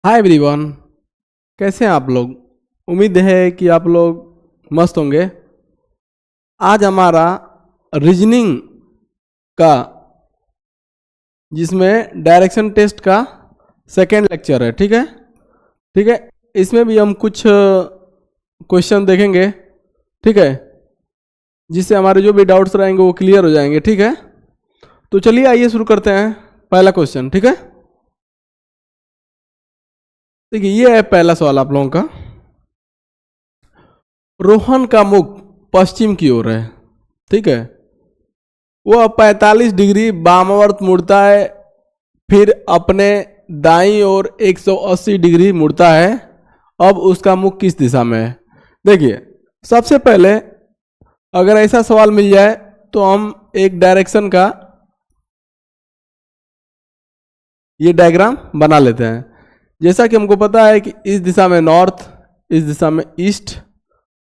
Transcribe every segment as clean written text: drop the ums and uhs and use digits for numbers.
Hi everyone, कैसे हैं आप लोग। उम्मीद है कि आप लोग मस्त होंगे। आज हमारा रीजनिंग का, जिसमें डायरेक्शन टेस्ट का सेकेंड लेक्चर है। ठीक है, ठीक है। इसमें भी हम कुछ क्वेश्चन देखेंगे। ठीक है, जिससे हमारे जो भी डाउट्स रहेंगे वो क्लियर हो जाएंगे। ठीक है, तो चलिए आइए शुरू करते हैं। पहला क्वेश्चन, ठीक है। देखिए, ये है पहला सवाल आप लोगों का। रोहन का मुख पश्चिम की ओर है। ठीक है, वह 45 डिग्री वामावर्त मुड़ता है, फिर अपने दाईं ओर 180 डिग्री मुड़ता है। अब उसका मुख किस दिशा में है। देखिए, सबसे पहले अगर ऐसा सवाल मिल जाए तो हम एक डायरेक्शन का ये डायग्राम बना लेते हैं। जैसा कि हमको पता है कि इस दिशा में नॉर्थ, इस दिशा में ईस्ट,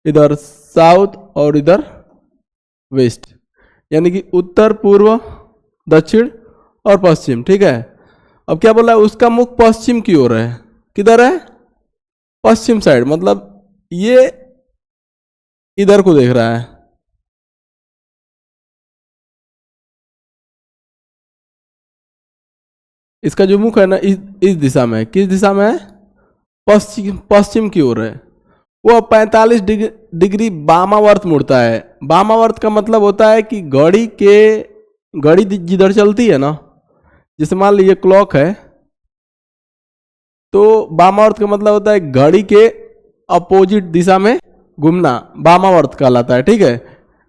इधर साउथ और इधर वेस्ट, यानी कि उत्तर, पूर्व, दक्षिण और पश्चिम। ठीक है, अब क्या बोला है, उसका मुख पश्चिम की ओर है। किधर है? पश्चिम साइड, मतलब ये इधर को देख रहा है। इसका जो मुख है ना, इस दिशा में, किस दिशा में है? पश्चिम, पश्चिम की ओर है। वो 45 डिग्री वामावर्त मुड़ता है। वामावर्त का मतलब होता है कि घड़ी जिधर चलती है ना, जैसे मान लीजिए क्लॉक है, तो वामावर्त का मतलब होता है घड़ी के अपोजिट दिशा में घूमना, वामावर्त कहलाता है। ठीक है,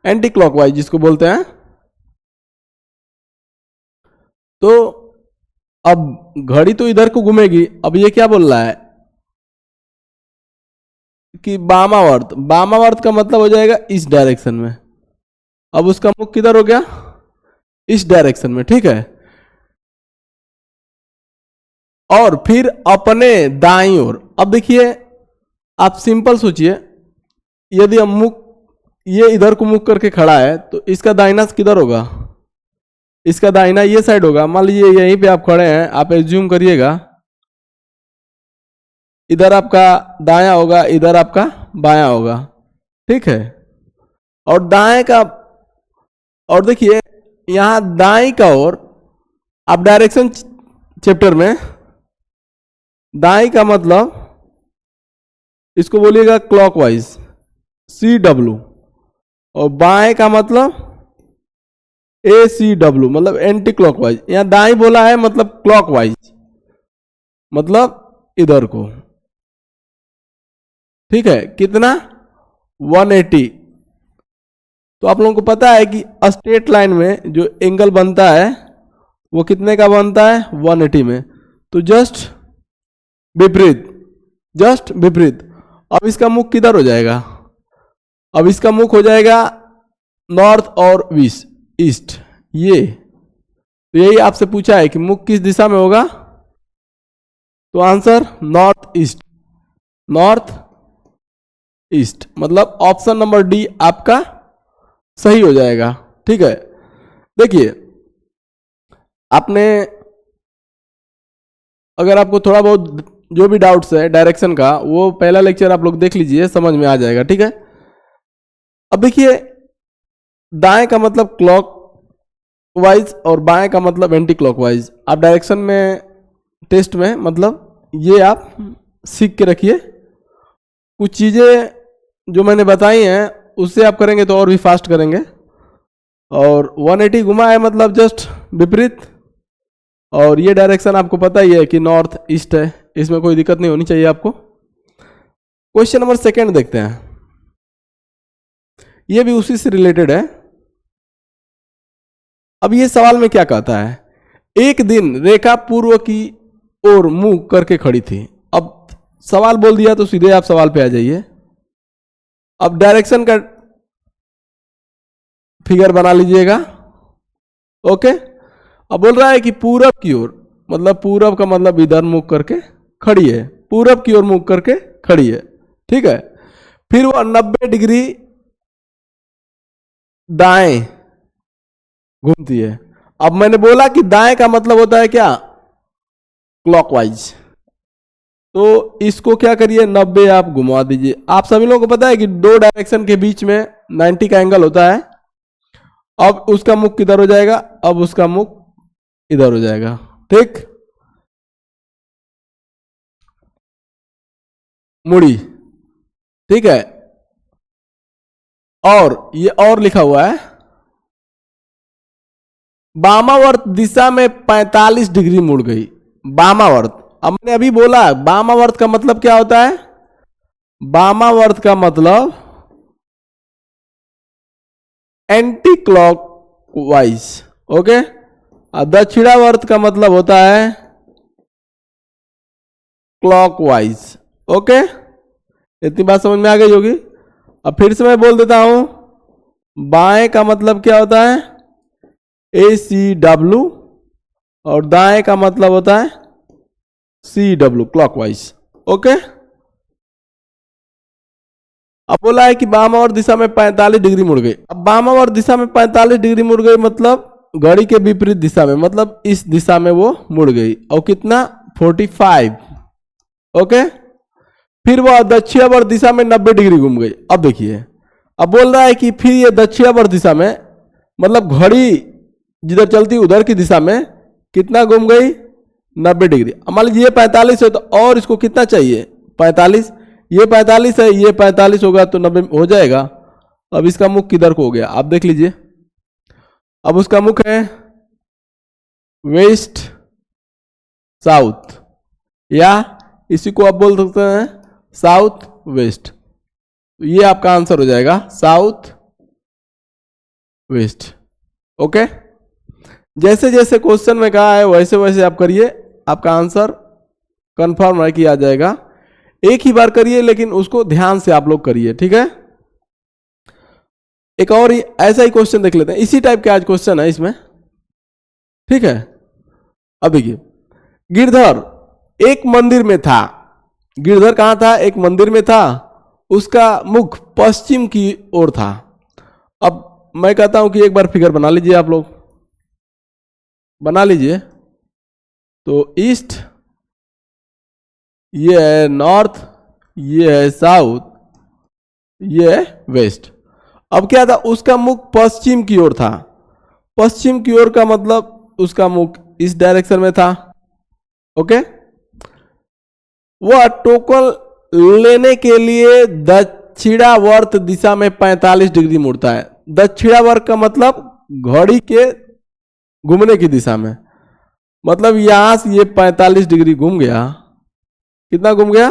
एंटी क्लॉकवाइज जिसको बोलते हैं। तो अब घड़ी तो इधर को घूमेगी। अब ये क्या बोल रहा है कि वामावर्त, वामावर्त का मतलब हो जाएगा इस डायरेक्शन में। अब उसका मुख किधर हो गया? इस डायरेक्शन में। ठीक है, और फिर अपने दाईं ओर। अब देखिए, आप सिंपल सोचिए, यदि हम मुख, ये इधर को मुख करके खड़ा है तो इसका दाहिना किधर होगा? इसका दाहिना ये साइड होगा। मान लीजिए यहीं पे आप खड़े हैं, आप एज्यूम करिएगा इधर आपका दायां होगा, इधर आपका बायां होगा। ठीक है, और दाएं का, और देखिए यहां दाएं का ओर, आप डायरेक्शन चैप्टर में दाएं का मतलब इसको बोलिएगा क्लॉकवाइज, CW, और बाएं का मतलब ACW, मतलब एंटी क्लॉकवाइज। यहां दाएं बोला है मतलब क्लॉकवाइज, मतलब इधर को। ठीक है, कितना? 180। तो आप लोगों को पता है कि स्ट्रेट लाइन में जो एंगल बनता है वो कितने का बनता है? 180 में। तो जस्ट विपरीत, जस्ट विपरीत। अब इसका मुख किधर हो जाएगा? अब इसका मुख हो जाएगा नॉर्थ और ईस्ट। ये तो यही आपसे पूछा है कि मुख किस दिशा में होगा, तो answer north east. North east, मतलब ऑप्शन नंबर डी आपका सही हो जाएगा। ठीक है, देखिए आपने, अगर आपको थोड़ा बहुत जो भी डाउट्स है डायरेक्शन का, वो पहला लेक्चर आप लोग देख लीजिए, समझ में आ जाएगा। ठीक है, अब देखिए, दाएं का मतलब क्लॉक वाइज और बाएं का मतलब एंटी क्लॉकवाइज। आप डायरेक्शन में, टेस्ट में, मतलब ये आप सीख के रखिए। कुछ चीज़ें जो मैंने बताई हैं उससे आप करेंगे तो और भी फास्ट करेंगे। और 180 घुमा है मतलब जस्ट विपरीत, और ये डायरेक्शन आपको पता ही है कि नॉर्थ ईस्ट है, इसमें कोई दिक्कत नहीं होनी चाहिए आपको। क्वेश्चन नंबर सेकंड देखते हैं, ये भी उसी से रिलेटेड है। अब ये सवाल में क्या कहता है, एक दिन रेखा पूर्व की ओर मुंह करके खड़ी थी। अब सवाल बोल दिया तो सीधे आप सवाल पे आ जाइए। अब डायरेक्शन का फिगर बना लीजिएगा। ओके, अब बोल रहा है कि पूरब की ओर, मतलब पूरब का मतलब इधर मुख करके खड़ी है, पूरब की ओर मुख करके खड़ी है। ठीक है, फिर वो 90 डिग्री दाएं घूमती है। अब मैंने बोला कि दाएं का मतलब होता है क्या? क्लॉकवाइज। तो इसको क्या करिए 90 आप घुमा दीजिए। आप सभी लोगों को पता है कि दो डायरेक्शन के बीच में 90 का एंगल होता है। अब उसका मुख किधर हो जाएगा, अब उसका मुख इधर हो जाएगा, ठीक, मुड़ी, ठीक है। और ये और लिखा हुआ है वामावर्त दिशा में 45 डिग्री मुड़ गई। वामावर्त, अब मैंने अभी बोला वामावर्त का मतलब क्या होता है, वामावर्त का मतलब एंटी क्लॉक वाइज, ओके। और दक्षिणावर्त का मतलब होता है क्लॉक वाइज, ओके। इतनी बात समझ में आ गई होगी। अब फिर से मैं बोल देता हूं, बाएं का मतलब क्या होता है ACW, और दाएं का मतलब होता है CW, क्लॉकवाइज, ओके। अब बोला है कि वामावर्त दिशा में 45 डिग्री मुड़ गई। अब वामावर्त दिशा में 45 डिग्री मुड़ गई मतलब घड़ी के विपरीत दिशा में, मतलब इस दिशा में वो मुड़ गई, और कितना 45, ओके। फिर वह दक्षिणावर्त दिशा में 90 डिग्री घूम गई। अब देखिए, अब बोल रहा है कि फिर ये दक्षिणावर्त दिशा में, मतलब घड़ी जिधर चलती उधर की दिशा में कितना घूम गई 90 डिग्री। अब मान लीजिए ये 45 है, तो और इसको कितना चाहिए 45, ये 45 है, ये 45 होगा तो 90 हो जाएगा। अब इसका मुख किधर को हो गया आप देख लीजिए। अब उसका मुख है वेस्ट साउथ, या इसी को आप बोल सकते हैं साउथ वेस्ट। ये आपका आंसर हो जाएगा साउथ वेस्ट, ओके। जैसे जैसे क्वेश्चन में कहा है वैसे वैसे आप करिए, आपका आंसर कंफर्म है कि आ जाएगा। एक ही बार करिए लेकिन उसको ध्यान से आप लोग करिए, ठीक है। एक और ऐसा ही क्वेश्चन देख लेते हैं, इसी टाइप के आज क्वेश्चन है इसमें, ठीक है। अब देखिए, गिरधर एक मंदिर में था। गिरधर कहां था, एक मंदिर में था, उसका मुख पश्चिम की ओर था। अब मैं कहता हूं कि एक बार फिगर बना लीजिए, आप लोग बना लीजिए। तो ईस्ट, ये है नॉर्थ, ये है साउथ, ये है वेस्ट। अब क्या था, उसका मुख पश्चिम की ओर था। पश्चिम की ओर का मतलब उसका मुख इस डायरेक्शन में था, ओके। वह टोकन लेने के लिए दक्षिणावर्त दिशा में 45 डिग्री मुड़ता है। दक्षिणावर्त का मतलब घड़ी के घूमने की दिशा में, मतलब यहां से ये 45 डिग्री घूम गया। कितना घूम गया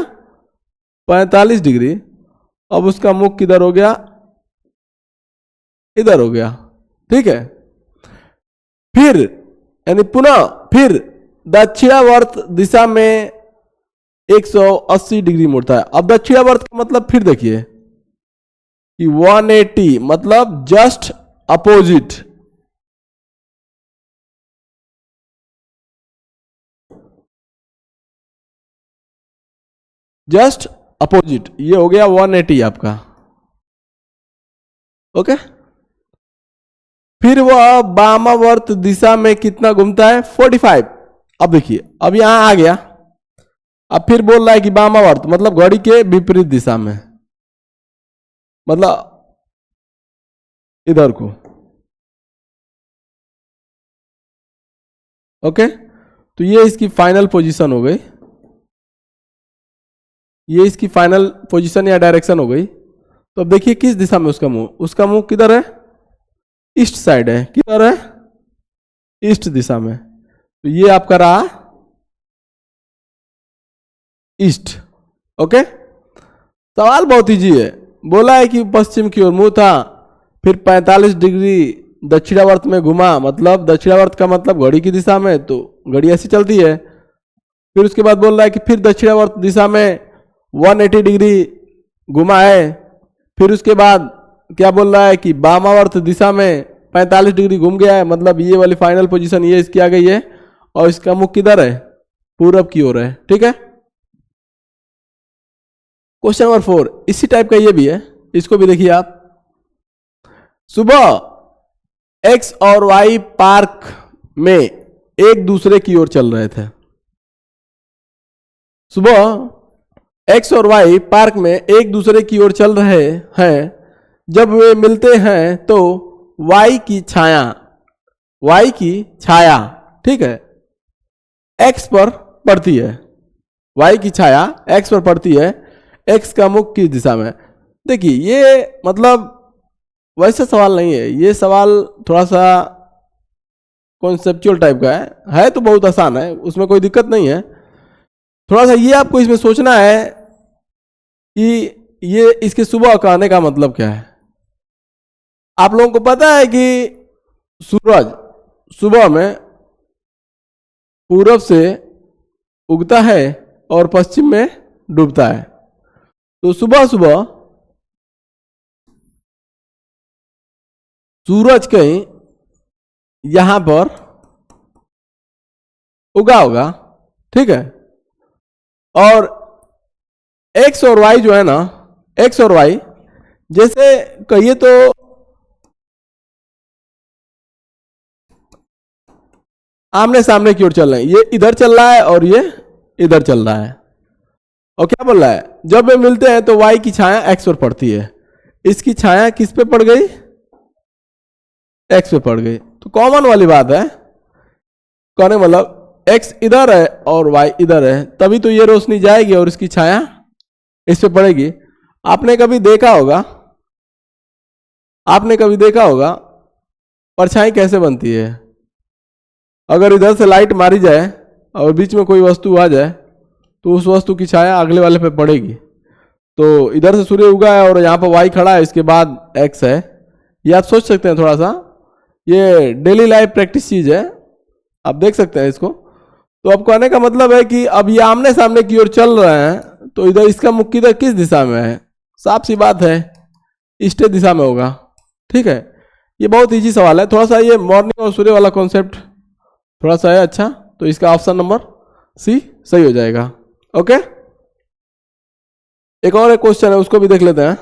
45 डिग्री। अब उसका मुख किधर हो गया, इधर हो गया, ठीक है। फिर यानी पुनः फिर दक्षिणावर्त दिशा में 180 डिग्री मुड़ता है। अब दक्षिणावर्त का मतलब फिर देखिए कि 180 मतलब जस्ट अपोजिट, जस्ट अपोजिट, ये हो गया 180 आपका, ओके। फिर वह वामावर्त दिशा में कितना घूमता है 45। अब देखिए, अब यहां आ गया। अब फिर बोल रहा है कि वामावर्त मतलब घड़ी के विपरीत दिशा में, मतलब इधर को, ओके। तो ये इसकी फाइनल पोजीशन हो गई, ये इसकी फाइनल पोजीशन या डायरेक्शन हो गई। तो अब देखिए किस दिशा में उसका मुंह किधर है, ईस्ट साइड है। किधर है, ईस्ट दिशा में। तो ये आपका रहा ईस्ट, ओके। सवाल बहुत इजी है, बोला है कि पश्चिम की ओर मुंह था, फिर 45 डिग्री दक्षिणावर्त में घुमा, मतलब दक्षिणावर्त का मतलब घड़ी की दिशा में, तो घड़ी ऐसी चलती है। फिर उसके बाद बोल रहा है कि फिर दक्षिणावर्त दिशा में 180 डिग्री घुमा है। फिर उसके बाद क्या बोल रहा है कि वामावर्त दिशा में 45 डिग्री घूम गया है, मतलब ये वाली फाइनल पोजीशन ये इसकी आ गई है, और इसका मुख किधर है, पूरब की ओर है, ठीक है। क्वेश्चन नंबर 4 इसी टाइप का ये भी है, इसको भी देखिए आप। सुबह एक्स और वाई पार्क में एक दूसरे की ओर चल रहे थे। सुबह एक्स और वाई पार्क में एक दूसरे की ओर चल रहे हैं। जब वे मिलते हैं तो वाई की छाया ठीक है एक्स पर पड़ती है। वाई की छाया एक्स पर पड़ती है। एक्स का मुख किस दिशा में? देखिए ये मतलब वैसा सवाल नहीं है, ये सवाल थोड़ा सा कॉन्सेप्चुअल टाइप का है तो बहुत आसान है, उसमें कोई दिक्कत नहीं है। थोड़ा सा ये आपको इसमें सोचना है कि ये इसके सुबह का आने का मतलब क्या है। आप लोगों को पता है कि सूरज सुबह में पूरब से उगता है और पश्चिम में डूबता है। तो सुबह सुबह सूरज कहीं यहां पर उगा होगा ठीक है। और एक्स और वाई जो है ना, एक्स और वाई जैसे कहिए तो आमने सामने की ओर चल रहे हैं, ये इधर चल रहा है और ये इधर चल रहा है। और क्या बोल रहा है, जब वे मिलते हैं तो वाई की छाया एक्स पर पड़ती है। इसकी छाया किस पे पड़ गई? एक्स पे पड़ गई। तो कॉमन वाली बात है, कहने मतलब एक्स इधर है और वाई इधर है, तभी तो ये रोशनी जाएगी और इसकी छाया इस पे पड़ेगी। आपने कभी देखा होगा परछाई कैसे बनती है। अगर इधर से लाइट मारी जाए और बीच में कोई वस्तु आ जाए तो उस वस्तु की छाया अगले वाले पे पड़ेगी। तो इधर से सूर्य उगा है और यहाँ पर वाई खड़ा है, इसके बाद एक्स है। ये आप सोच सकते हैं थोड़ा सा, ये डेली लाइफ प्रैक्टिस चीज है, आप देख सकते हैं इसको। तो अब कहने का मतलब है कि अब ये आमने सामने की ओर चल रहे हैं तो इधर इसका मुख किधर किस दिशा में है? साफ सी बात है ईस्ट दिशा में होगा ठीक है। ये बहुत इजी सवाल है, थोड़ा सा ये मॉर्निंग और सूर्य वाला कॉन्सेप्ट थोड़ा सा है अच्छा, तो इसका ऑप्शन नंबर सी सही हो जाएगा। ओके, एक और एक क्वेश्चन है उसको भी देख लेते हैं,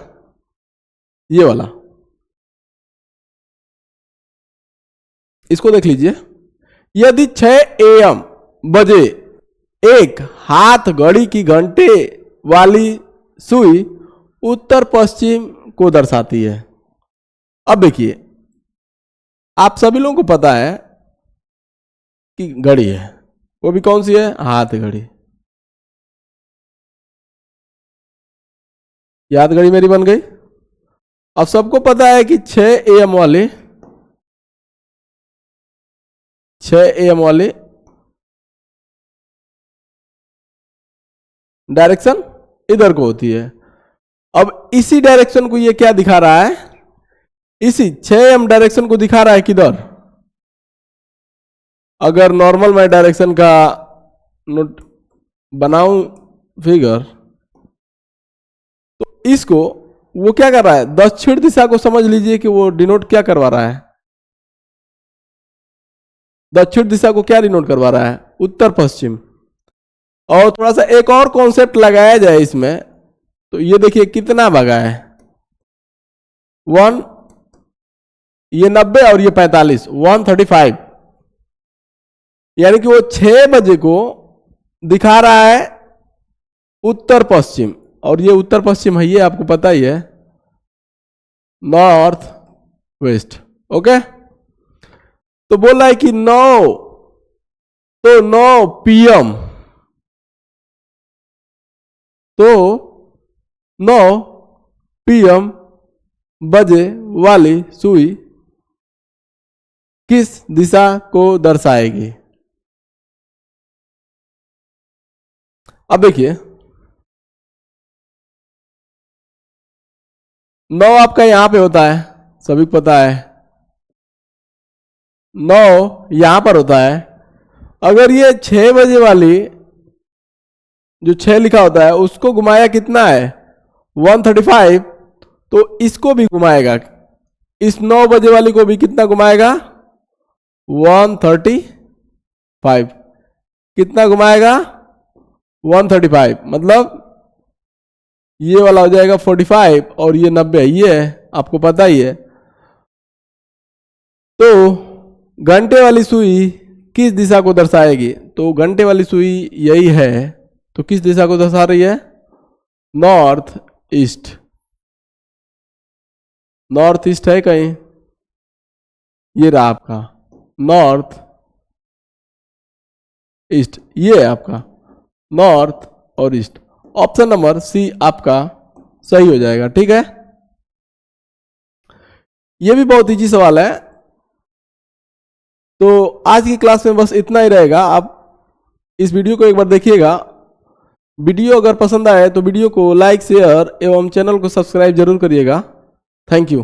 ये वाला, इसको देख लीजिए। यदि 6 AM बजे एक हाथ घड़ी की घंटे वाली सुई उत्तर पश्चिम को दर्शाती है। अब देखिए आप सभी लोगों को पता है कि घड़ी है, वो भी कौन सी है? हाथ घड़ी। याद घड़ी मेरी बन गई। अब सबको पता है कि 6 AM वाली डायरेक्शन इधर को होती है। अब इसी डायरेक्शन को ये क्या दिखा रहा है? इसी 6 AM डायरेक्शन को दिखा रहा है किधर? अगर नॉर्मल मैं डायरेक्शन का नोट बनाऊं फिगर, तो इसको वो क्या कर रहा है? दक्षिण दिशा को समझ लीजिए कि वो डिनोट क्या करवा रहा है? दक्षिण दिशा को क्या डिनोट करवा रहा है? उत्तर पश्चिम। और थोड़ा सा एक और कॉन्सेप्ट लगाया जाए इसमें, तो ये देखिए कितना भगा है 1, ये 90 और ये 45, 135, यानी कि वो 6 बजे को दिखा रहा है उत्तर पश्चिम, और ये उत्तर पश्चिम है, ये आपको पता ही है, नॉर्थ वेस्ट। ओके, तो बोल रहा है कि 9 PM, तो 9 PM बजे वाली सुई किस दिशा को दर्शाएगी? अब देखिए 9 आपका यहां पे होता है, सभी को पता है 9 यहां पर होता है। अगर ये 6 बजे वाली जो 6 लिखा होता है उसको घुमाया कितना है? 135, तो इसको भी घुमाएगा, इस 9 बजे वाली को भी कितना घुमाएगा? 135। कितना घुमाएगा? 135, मतलब ये वाला हो जाएगा 45 और ये 90, ये है आपको पता ही है। तो घंटे वाली सुई किस दिशा को दर्शाएगी? तो घंटे वाली सुई यही है, तो किस दिशा को दर्शा रही है? नॉर्थ ईस्ट, नॉर्थ ईस्ट है कहीं, ये रहा आपका नॉर्थ ईस्ट, ये है आपका नॉर्थ और ईस्ट। ऑप्शन नंबर सी आपका सही हो जाएगा। ठीक है, ये भी बहुत इजी सवाल है। तो आज की क्लास में बस इतना ही रहेगा। आप इस वीडियो को एक बार देखिएगा। वीडियो अगर पसंद आए तो वीडियो को लाइक शेयर एवं चैनल को सब्सक्राइब जरूर करिएगा। Thank you.